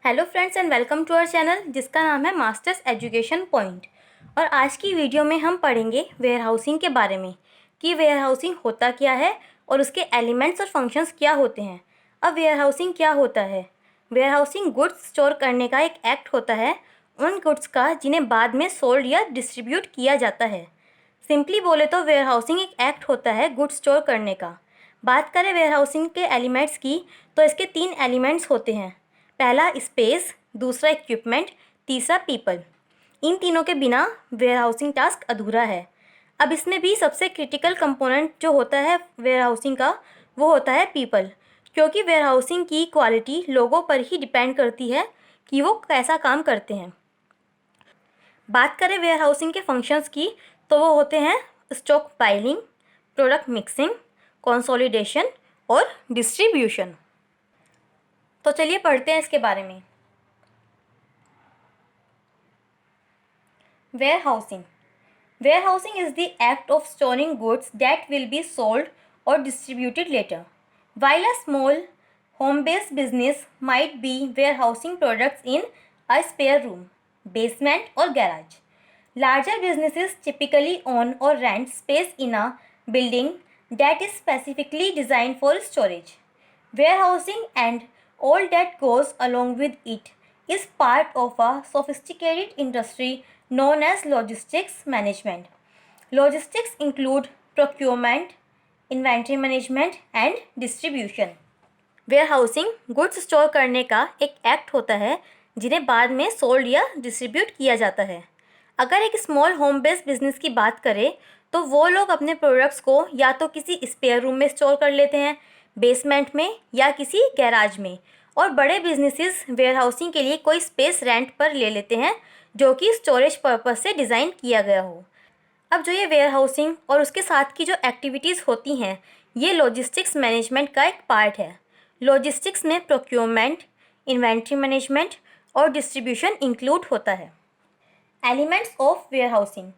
Hello friends and welcome to our channel जिसका नाम है मास्टर्स एजुकेशन पॉइंट। और आज की वीडियो में हम पढ़ेंगे वेयर हाउसिंग के बारे में कि वेयर हाउसिंग होता क्या है और उसके एलिमेंट्स और फंक्शंस क्या होते हैं। अब वेयर हाउसिंग क्या होता है? वेयर हाउसिंग गुड्स स्टोर करने का एक एक्ट होता है, उन गुड्स का जिन्हें बाद में सोल्ड या डिस्ट्रीब्यूट किया जाता है। सिंपली बोले तो वेयर हाउसिंग एक एक्ट होता है गुड्स स्टोर करने का। बात करें वेयर हाउसिंग के एलिमेंट्स की तो इसके 3 एलिमेंट्स होते हैं। पहला स्पेस, दूसरा इक्विपमेंट, तीसरा पीपल। इन तीनों के बिना वेयर हाउसिंग टास्क अधूरा है। अब इसमें भी सबसे क्रिटिकल कंपोनेंट जो होता है वेयर हाउसिंग का वो होता है पीपल, क्योंकि वेयर हाउसिंग की क्वालिटी लोगों पर ही डिपेंड करती है कि वो कैसा काम करते हैं। बात करें वेयर हाउसिंग के फंक्शंस की तो वो होते हैं stock piling, product mixing, consolidation और डिस्ट्रीब्यूशन। तो चलिए पढ़ते हैं इसके बारे में। Warehousing. Warehousing is the act of storing goods that will be sold or distributed later. While a small home-based business might be warehousing products in a spare room, basement or garage, larger businesses typically own or rent space in a building that is specifically designed for storage. Warehousing and all that goes along with it is part of a sophisticated industry known as logistics management. Logistics include procurement, inventory management and distribution. Warehousing goods store करने का एक act होता है जिन्हें बाद में sold या distribute किया जाता है। अगर एक स्मॉल होम बेस्ड बिजनेस की बात करें तो वो लोग अपने प्रोडक्ट्स को या तो किसी स्पेयर रूम में स्टोर कर लेते हैं, बेसमेंट में या किसी गैराज में, और बड़े बिजनेसेस वेयरहाउसिंग के लिए कोई स्पेस रेंट पर ले लेते हैं जो कि स्टोरेज पर्पस से डिज़ाइन किया गया हो। अब जो ये वेयर हाउसिंग और उसके साथ की जो एक्टिविटीज़ होती हैं ये लॉजिस्टिक्स मैनेजमेंट का एक पार्ट है। लॉजिस्टिक्स में प्रोक्योरमेंट, इन्वेंट्री मैनेजमेंट और डिस्ट्रीब्यूशन इंक्लूड होता है। Elements of warehousing.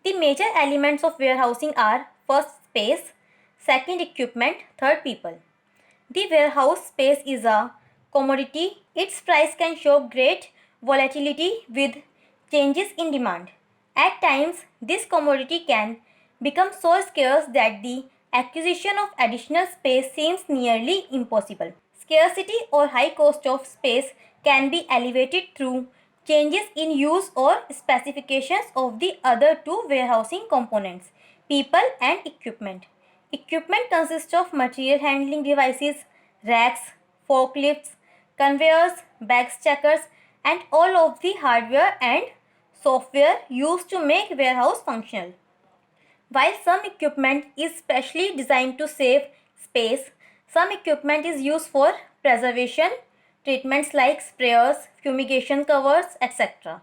The major elements of warehousing are first space, second equipment, third people. The warehouse space is a commodity. Its price can show great volatility with changes in demand. At times, this commodity can become so scarce that the acquisition of additional space seems nearly impossible. Scarcity or high cost of space can be elevated through changes in use or specifications of the other two warehousing components, people and equipment. Equipment consists of material handling devices, racks, forklifts, conveyors, bag stackers, and all of the hardware and software used to make warehouse functional. While some equipment is specially designed to save space, some equipment is used for preservation, treatments like sprayers, fumigation covers, etc.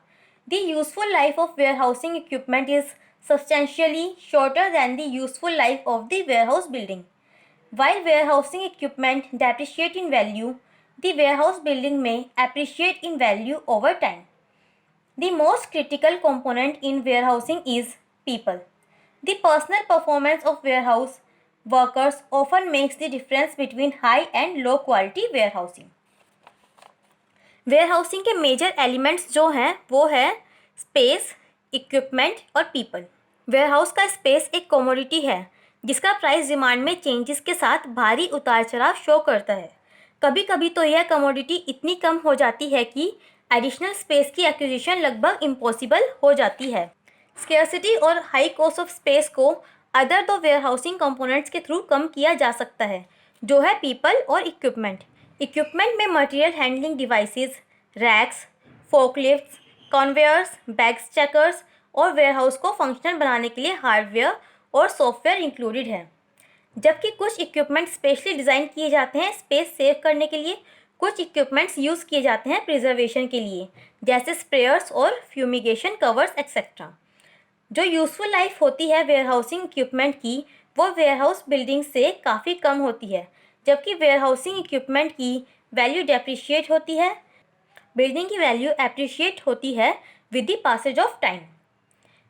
The useful life of warehousing equipment is substantially shorter than the useful life of the warehouse building. While warehousing equipment depreciate in value, the warehouse building may appreciate in value over time. The most critical component in warehousing is people. The personal performance of warehouse workers often makes the difference between high and low quality warehousing. Warehousing के major elements जो हैं वो है space, equipment और people. Warehouse का space एक commodity है जिसका प्राइस डिमांड में चेंजेस के साथ भारी उतार चढ़ाव शो करता है। कभी कभी तो यह कमोडिटी इतनी कम हो जाती है कि एडिशनल स्पेस की एक्विजिशन लगभग इम्पॉसिबल हो जाती है। स्केर्सिटी और हाई कॉस्ट ऑफ स्पेस को अदर दो वेयरहाउसिंग कंपोनेंट्स के थ्रू कम किया जा सकता है जो है पीपल और इक्विपमेंट। इक्विपमेंट में material handling devices, racks, forklifts, conveyors, bag stackers और वेयरहाउस को फंक्शनल बनाने के लिए हार्डवेयर और सॉफ्टवेयर इंक्लूडेड है। जबकि कुछ इक्विपमेंट स्पेशली डिज़ाइन किए जाते हैं स्पेस सेव करने के लिए, कुछ इक्विपमेंट्स यूज़ किए जाते हैं प्रिजर्वेशन के लिए, जैसे स्प्रेयर्स और फ्यूमिगेशन कवर्स एक्सेट्रा। जो यूज़फुल लाइफ होती है वेयरहाउसिंग इक्विपमेंट की वो वेयरहाउस बिल्डिंग से काफ़ी कम होती है, जबकि वेयरहाउसिंग इक्विपमेंट की वैल्यू डेप्रिशिएट होती है। बिल्डिंग की वैल्यू एप्रिशिएट होती है with the passage of time.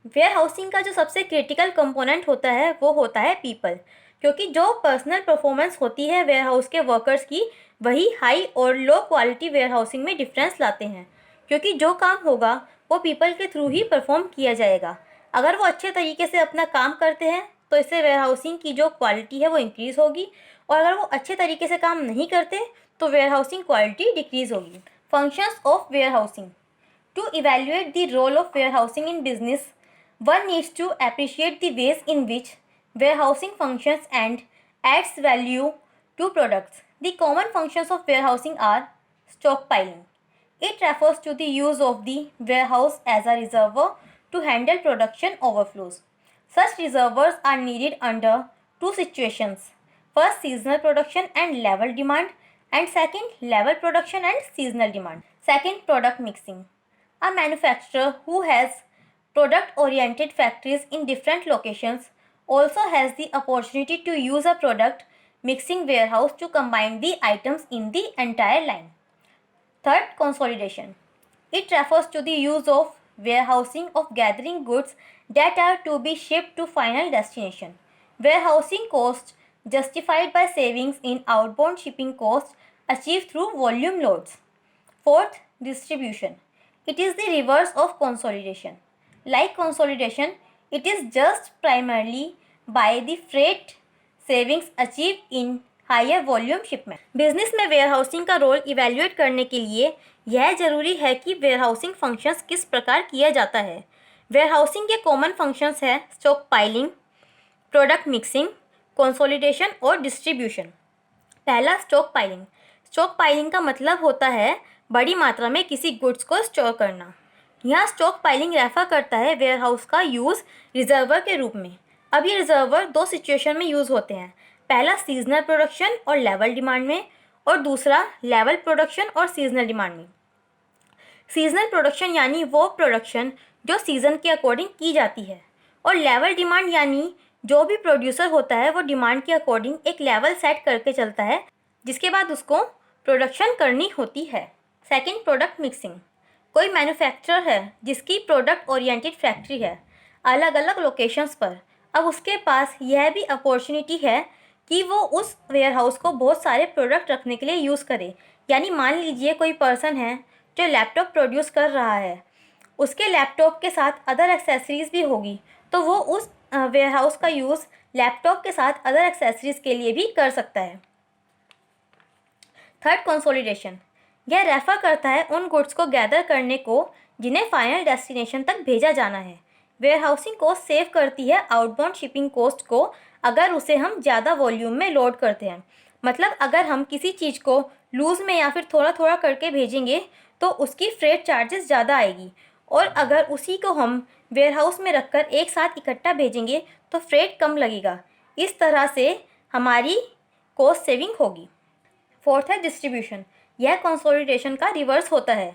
Warehousing का जो सबसे क्रिटिकल कंपोनेंट होता है वो होता है पीपल, क्योंकि जो पर्सनल परफॉर्मेंस होती है वेयरहाउस के वर्कर्स की वही हाई और लो क्वालिटी वेयर हाउसिंग में डिफरेंस लाते हैं, क्योंकि जो काम होगा वो पीपल के थ्रू ही परफॉर्म किया जाएगा। अगर वो अच्छे तरीके से अपना काम करते हैं तो इससे वेयर हाउसिंग की जो क्वालिटी है वो इंक्रीज़ होगी, और अगर वो अच्छे तरीके से काम नहीं करते तो वेयर हाउसिंग क्वालिटी डिक्रीज़ होगी। Functions of warehousing. To evaluate the role of warehousing in business, one needs to appreciate the ways in which warehousing functions and adds value to products. The common functions of warehousing are stockpiling. It refers to the use of the warehouse as a reservoir to handle production overflows. Such reservoirs are needed under two situations. First, seasonal production and level demand, and second, level production and seasonal demand. Second, product mixing. A manufacturer who has product-oriented factories in different locations also has the opportunity to use a product mixing warehouse to combine the items in the entire line. Third, consolidation. It refers to the use of warehousing of gathering goods that are to be shipped to final destination. Warehousing costs justified by savings in outbound shipping costs achieved through volume loads. Fourth, distribution. It is the reverse of consolidation. Like consolidation, it is just primarily by the freight savings achieved in higher volume shipment. Business में warehousing का role evaluate करने के लिए यह जरूरी है कि warehousing functions किस प्रकार किया जाता है। वेयरहाउसिंग के कॉमन फंक्शंस हैं stock piling, product mixing, consolidation और डिस्ट्रीब्यूशन। पहला, स्टॉक पाइलिंग। स्टॉक पाइलिंग का मतलब होता है बड़ी मात्रा में किसी गुड्स को स्टोर करना। यहाँ स्टॉक पाइलिंग रेफर करता है वेयरहाउस का यूज़ रिजर्वर के रूप में। अब ये रिजर्वर दो सिचुएशन में यूज़ होते हैं। पहला, सीजनल प्रोडक्शन और लेवल डिमांड में, और दूसरा लेवल प्रोडक्शन और सीजनल डिमांड में। सीजनल प्रोडक्शन यानी वो प्रोडक्शन जो सीज़न के अकॉर्डिंग की जाती है, और लेवल डिमांड यानी जो भी प्रोड्यूसर होता है वो डिमांड के अकॉर्डिंग एक लेवल सेट करके चलता है, जिसके बाद उसको प्रोडक्शन करनी होती है। Second, product mixing. कोई मैन्युफैक्चरर है जिसकी प्रोडक्ट ओरिएंटेड फैक्ट्री है अलग अलग लोकेशंस पर। अब उसके पास यह भी अपॉर्चुनिटी है कि वो उस वेयरहाउस को बहुत सारे प्रोडक्ट रखने के लिए यूज़ करे। यानी मान लीजिए कोई पर्सन है जो लैपटॉप प्रोड्यूस कर रहा है, उसके लैपटॉप के साथ अदर एक्सेसरीज़ भी होगी, तो वो उस वेयरहाउस का यूज़ लैपटॉप के साथ अदर एक्सेसरीज़ के लिए भी कर सकता है। Third, consolidation. यह रेफर करता है उन गुड्स को गैदर करने को जिन्हें फाइनल डेस्टिनेशन तक भेजा जाना है। वेयरहाउसिंग कॉस्ट सेव करती है आउटबाउंड शिपिंग कॉस्ट को अगर उसे हम ज़्यादा वॉल्यूम में लोड करते हैं। मतलब अगर हम किसी चीज़ को लूज़ में या फिर थोड़ा थोड़ा करके भेजेंगे तो उसकी फ्रेट चार्जेस ज़्यादा आएगी, और अगर उसी को हम वेयरहाउस में रखकर एक साथ इकट्ठा भेजेंगे तो फ्रेट कम लगेगा। इस तरह से हमारी कॉस्ट सेविंग होगी। फोर्थ है डिस्ट्रीब्यूशन। यह कंसोलिडेशन का रिवर्स होता है।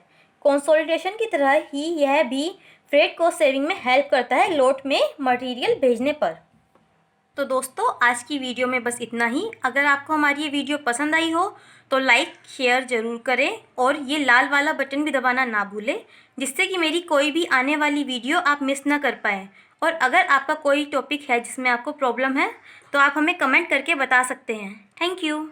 कंसोलिडेशन की तरह ही यह भी फ्रेट कॉस्ट सेविंग में हेल्प करता है लोट में मटेरियल भेजने पर। तो दोस्तों, आज की वीडियो में बस इतना ही। अगर आपको हमारी ये वीडियो पसंद आई हो तो लाइक शेयर ज़रूर करें, और ये लाल वाला बटन भी दबाना ना भूलें, जिससे कि मेरी कोई भी आने वाली वीडियो आप मिस ना कर पाएँ। और अगर आपका कोई टॉपिक है जिसमें आपको प्रॉब्लम है तो आप हमें कमेंट करके बता सकते हैं। Thank you.